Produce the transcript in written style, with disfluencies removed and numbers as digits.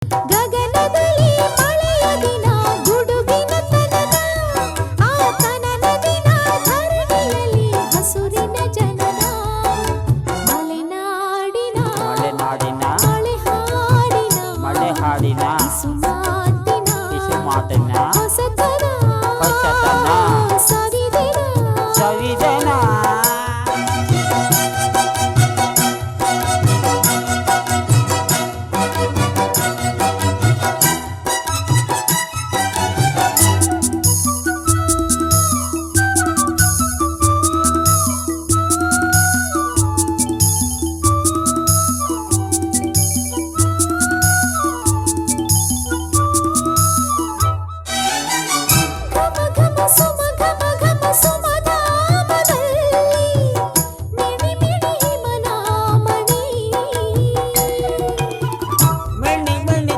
ಗಗನದಲ್ಲಿ ಮಳೆಯ ದಿನ ಗುಡುಗಿನ ತನನ ಆ ತನನ ದಿನ ಧರಣಿಯಲ್ಲಿ ಹಸುರಿನ ಜನನ ಮಲೆನಾಡಿನ ಮಳೆ ಹಾಡಿನ ಮಳೆ ಹಾಡಿನ ಕಿಸುಮಾತಿನ ಕಿಸುಮಾತಿನ